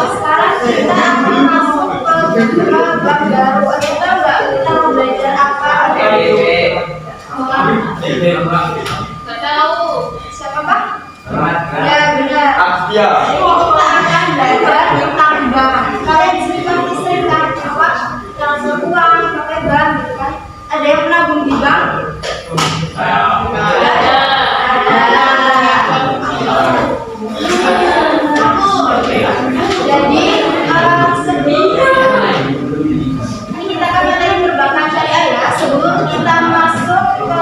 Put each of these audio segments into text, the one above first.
Sekarang kita akan masuk ke bab baru. Ada tahu nggak kita mau belajar apa? Nggak tahu. Siapa Pak? Ya benar. Kita akan belajar tentang bank. Kalian di sini pasti sering kan apa? Transfer uang pakai bank gitu kan? Ada yang menabung di bank? Jadi ini kita akan materi perbankan syariah ya. Sebelum kita masuk ke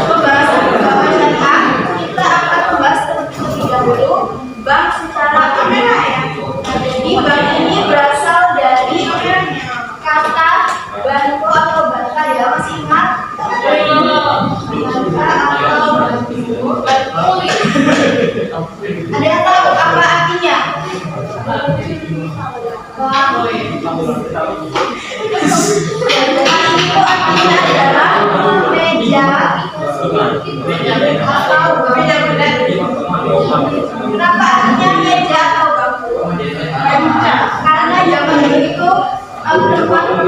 pembahasan perbankan syariah, kita akan membahas terlebih dahulu bank secara umum ya. Jadi bank ini berasal dari kata banko atau banka ya, masih ingat? Ada yang tahu apa artinya? Itu artinya adalah meja atau bangku. Kenapa artinya meja atau bangku? Karena zaman dulu itu perempuan itu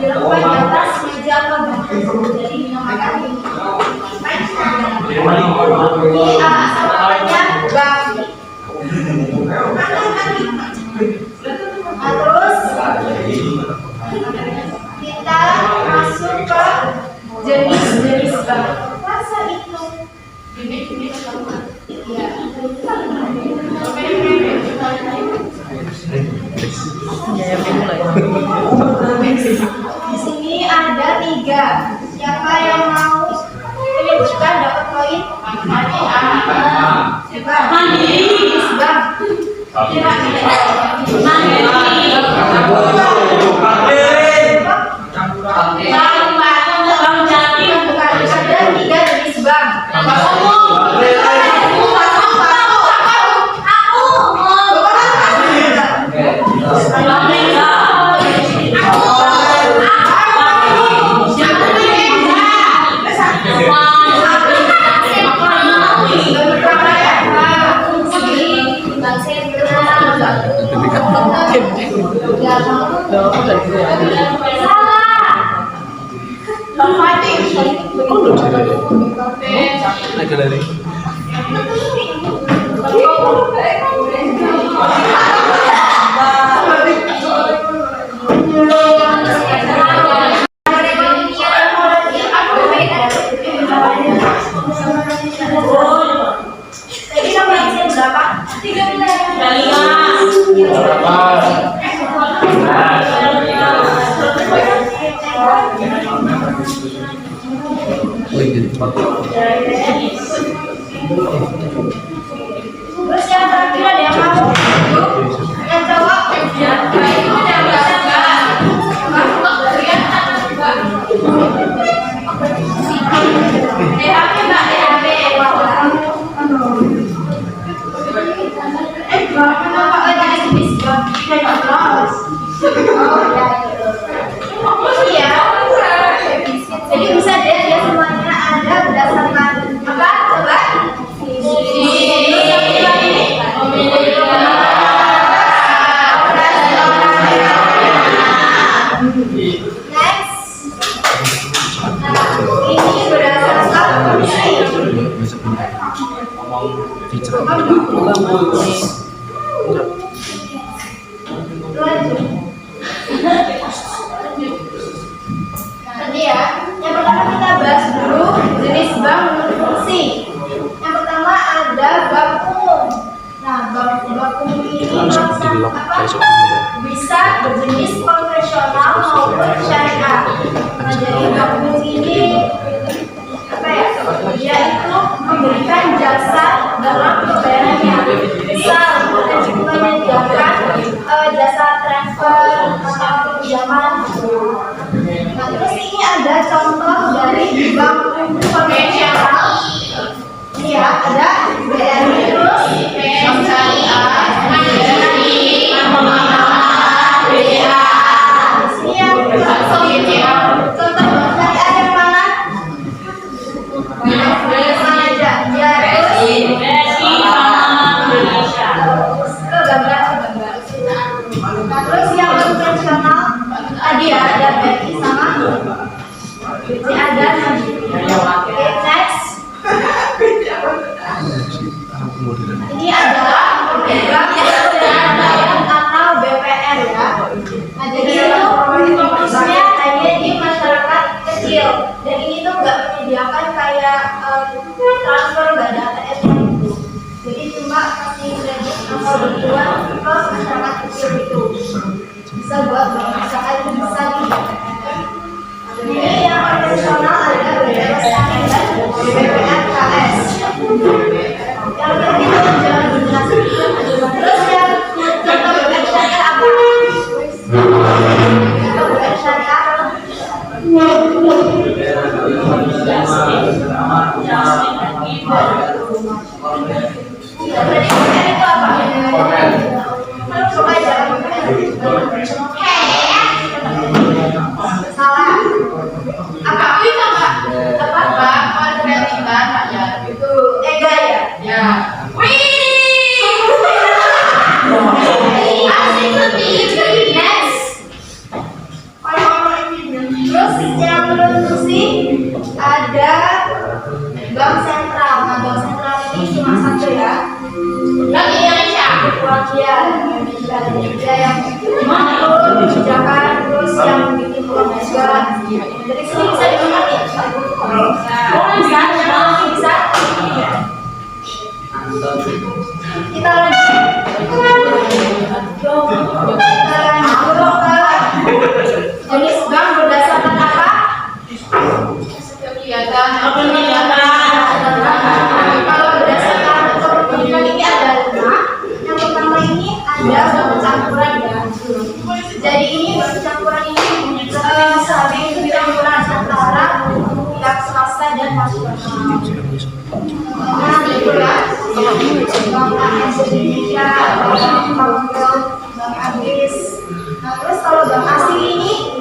dilakukan di atas meja atau bangku, jadi dinamakan ini. Nah, terus kita masuk ke jenis-jenis bank. Masa itu? Di sini ada 3. Siapa yang mau menyebutkan dapat poin? Terus yang terakhir ada yang mau yang jawab ya. DHP Mbak, DHP. Bisa pindah. Feature. Tadi ya, yang pertama kita bahas dulu jenis bank menurut fungsi. Yang pertama ada bank umum. Nah, bank umum ini bisa berjenis konvensional maupun syariah. Nah, jadi bank umum ini apa ya? Yaitu memberikan jasa dalam pembayarannya. Misal kita menyediakan jasa transfer atau pinjaman. Nah, terus ini ada contoh dari bank konvensional. Ini ya, ada BRI, terus bank syariah, BRI, BA. Ini yang contoh bank syariah yang mana? Mana aja? Ya, nah, terus yang konvensional tadi ya ada BRI sama BCA ada. Oke, next. Ini adalah bank pembayaran atau BPR ya. Nah, jadi itu fokusnya hanya di masyarakat kecil. Dan ini tuh nggak menyediakan kayak transfer, nggak ada ATM gitu. Jadi cuma kasih kredit atau bantuan ke masyarakat kecil itu. Bisa buat usaha itu bisa di BPR. Ini yang konvensional ada BPR dan BPR KS. Yang ketiga jangan dijelaskan. Terus yang contoh BPR syariah apa? BPR syariah berarti BPR itu apa? Coba aja. Salah. Apa itu Pak? Apa Pak? Kreativitas Pak ya. Itu EGA ya? Ya. Wih. Asik lebih. Next. Terus yang berfungsi ada bank sentral. Nah, bank sentral ini cuma satu ya. Bank Indonesia. Indonesia yang kebijakan, terus yang bikin uang juga. Dari sini bisa dimengerti. Bisa. Kita lanjut. Jenis bank berdasarkan apa? Kegiatan. Kalau berdasarkan kegiatan ini ada 5. Yang pertama ini ada bank campuran ya. Jadi ini bank campuran ini saling campuran antara pihak swasta dan nasional. Nah, itu ya. Bank AS Indonesia, Bank Abis. Nah, terus kalau bank asing ini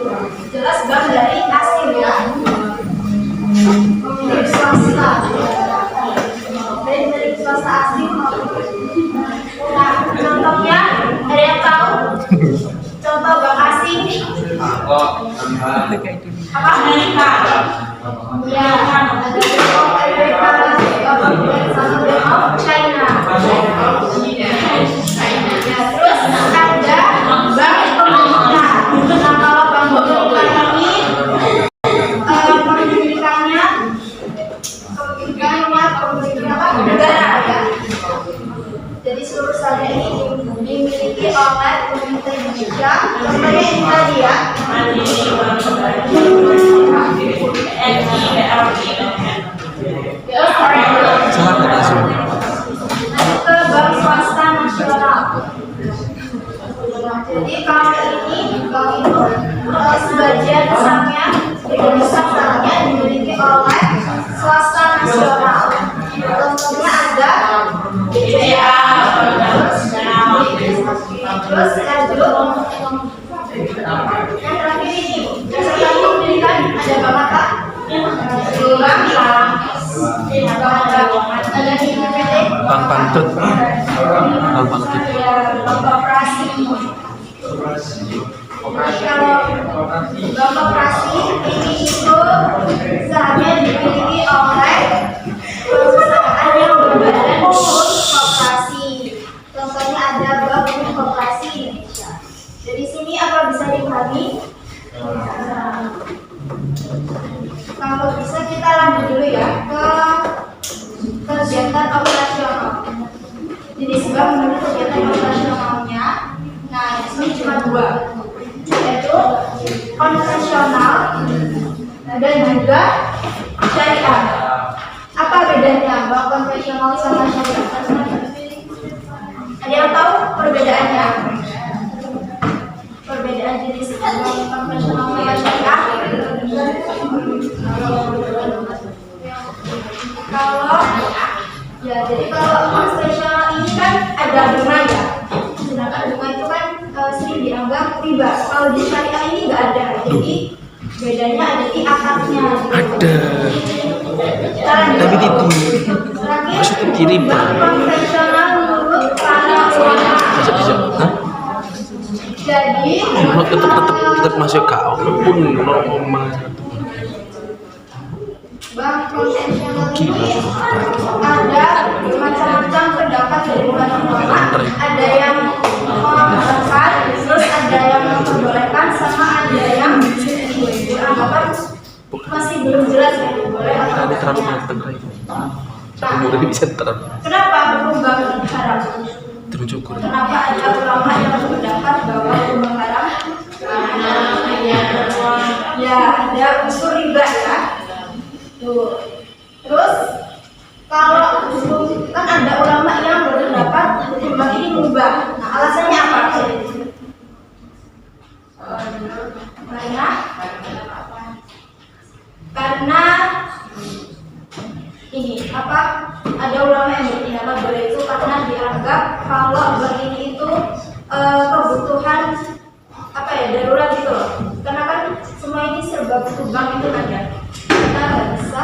jelas bank dari asing ya. Pemilik swasta. Dari swasta asing. Nah, contohnya ada yang tahu? Contoh bank asing apa? Amerika. Ya, ada Bank Amerika, sama Bank China. Ya, terus ada bank pemerintah. Nah, kalau bank pemerintah ini pemilikannya negara ya. Jadi seluruh saldo ini dimiliki oleh pemerintah Indonesia. Contohnya ini tadi ya. Ke bank swasta nasional. Jadi kalau ini bank itu sebagian besarnya dimiliki oleh swasta nasional. Contohnya ada BCA, terus lanjut yang terakhir ini berdasarkan pemilikan ada bank apa? Ada di PT Bank Pantut. Bank Pantut. Bank Koperasi. Kalau bank koperasi ini itu sahamnya dimiliki oleh Kalau bisa kita lanjut dulu ya ke kegiatan operasional. Jadi sebab menurut kegiatan operasionalnya, nah ini cuma dua, yaitu konvensional dan juga syariah. Apa bedanya bahwa konvensional sama syariah? Ada yang tahu perbedaannya? Perbedaan jenis konvensional sama syariah? Jadi kalau konvensional ini kan ada bunga ya, sedangkan bunga itu kan sering dianggap riba. Kalau di syariah ini nggak ada, jadi bedanya ada di akadnya. Ada. Tapi itu maksudnya kirim. Konvensional menurut para ulama. Jadi tetap masuk kau pun normal. Bank konvensional ini ada macam-macam pendapat dari ulama. Ada yang mengatakan, terus ada yang memperbolehkan, sama ada yang beranggapan masih belum jelas ya boleh atau Ada terlalu banyak tengah. Tapi mudah bisa terlalu. Kenapa hukum bank haram? Terujukur. Kenapa ada ulama yang berpendapat bahwa hukum haram? Karena ya ada unsur riba ya. Tuh. Terus kalau kan ada ulama yang berpendapat hukum bank ini mubah. Nah, alasannya apa? Karena ini apa? Ada ulama yang berpendapat boleh itu karena dianggap kalau bank ini itu kebutuhan apa ya, darurat gitu loh. Karena kan semua ini serba butuh bank itu ada. Kita nggak bisa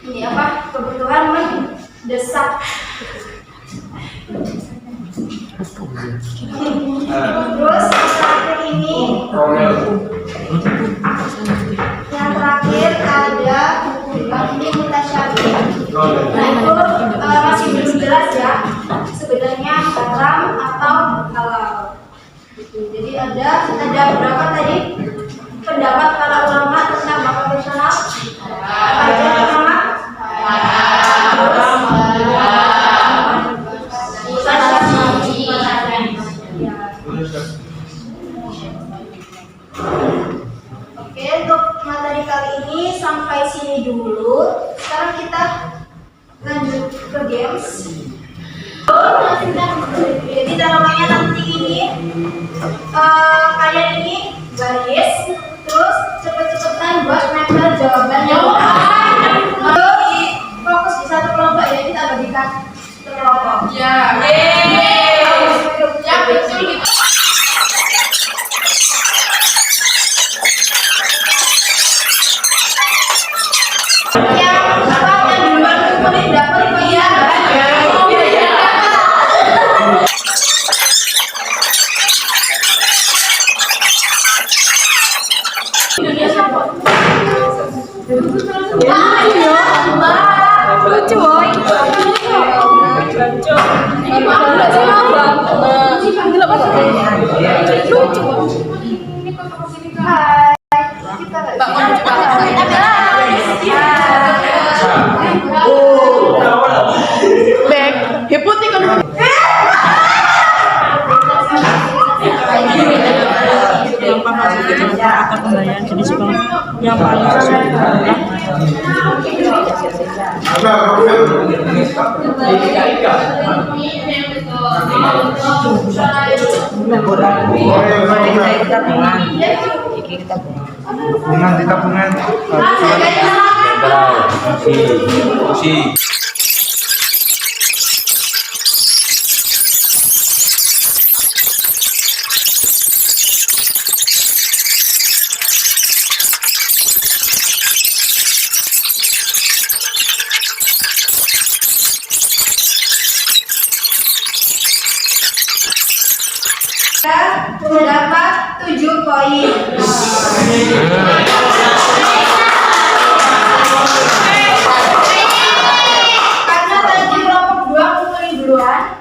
ini apa, kebutuhan mendesak. Terus terakhir ini yang terakhir ada ini mutasyabih. Nah itu masih belum jelas ya sebenarnya haram atau halal. Jadi ada berapa tadi pendapat para ulama tentang bank konvensional? Apa aja ulama? Oke, untuk materi kali ini sampai sini dulu. Sekarang kita lanjut ke games. Jadi namanya nanti ini kalian ini baris, terus cepet-cepetan buat nempel jawabannya. Fokus di satu kelompok ya, kita bagikan ke kelompok. Ya. Ya betul gitu. Lucu boy. Back, hiputi kan. Kata pembayaran jenis bank yang paling sesuai adalah tabungan. Terdapat 7 poin. Karena tadi kelompok 2 ngumpulin duluan.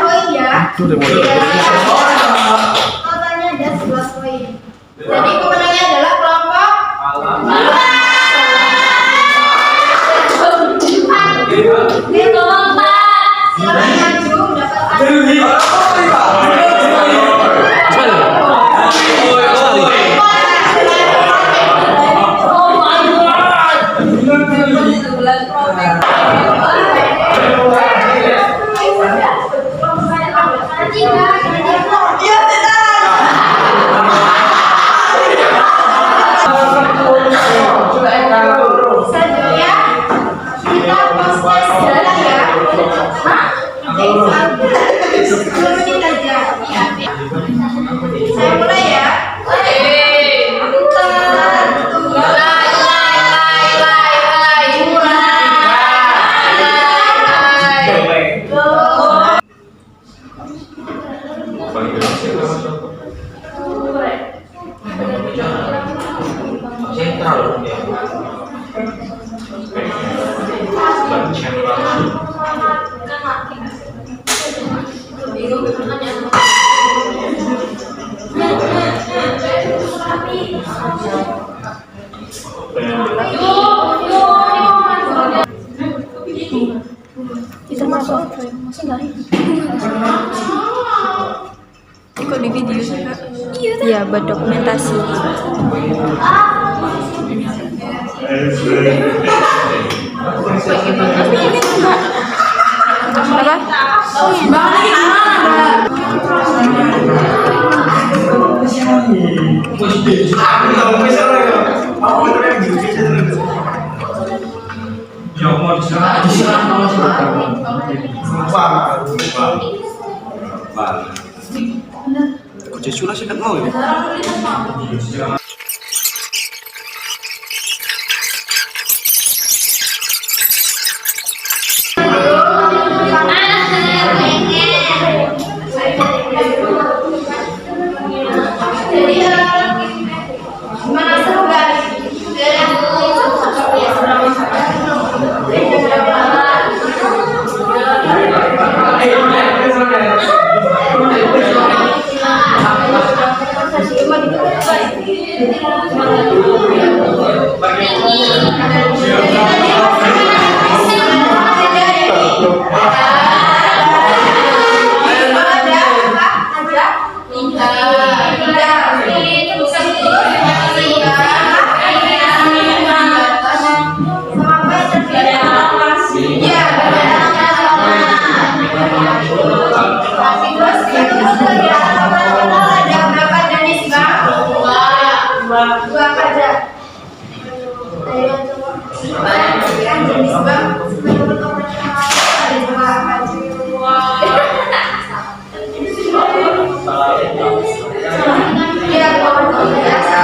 Poin ya. Totalnya ada 11 poin. Kita masuk masih nggak ikut di video juga. Iya, buat dokumentasi. Apa? Kok sudah sih mau ya? Gimana seru guys? Dua kaca. Ayo coba. Kan jenis bang. Ada dua kaca. Iya, kalau biasa.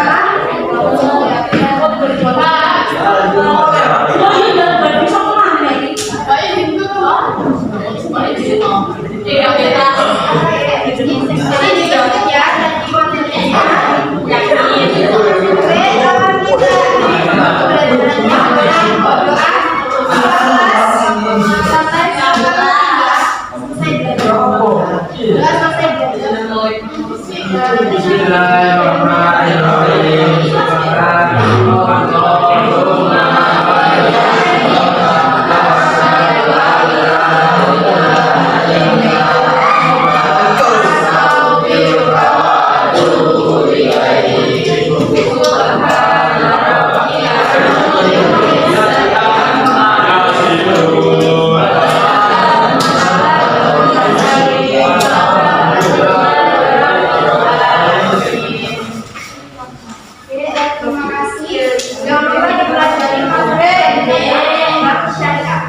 Terima kasih. Jangan lupa dipelajari materi dan masyarakat.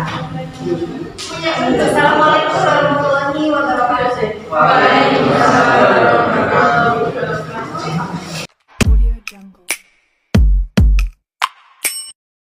Assalamualaikum.